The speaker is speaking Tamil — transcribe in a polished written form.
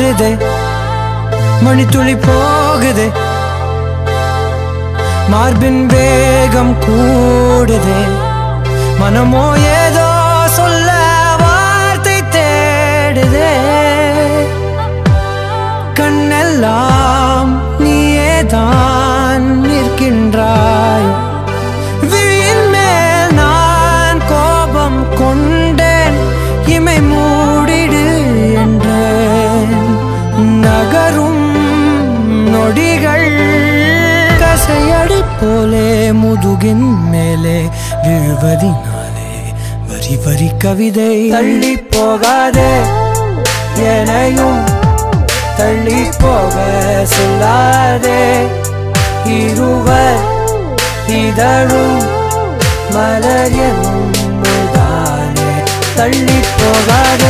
மாறுதே மணித்துளி போகுதே மார்பின் வேகம் கூடுதே மனமோ ஏதோ சொல்ல வார்த்தை தேடுதே கண்ணெல்லாம் நீயேதான் நிற்கின்றாய் விழியின் மேல் நான் கோபம் கொண்டேன் இமை மூடிடு என்றேன் நகரும் நொடிகள் கசையடி போலே முதுகின் மேலே விழுவதினாலே வரி வரி கவிதை தள்ளி போகாதே எனையும் தள்ளி போக சொல்லாதே இருவர் இதழும் மலர் என்னும் தானே தள்ளி போகாதே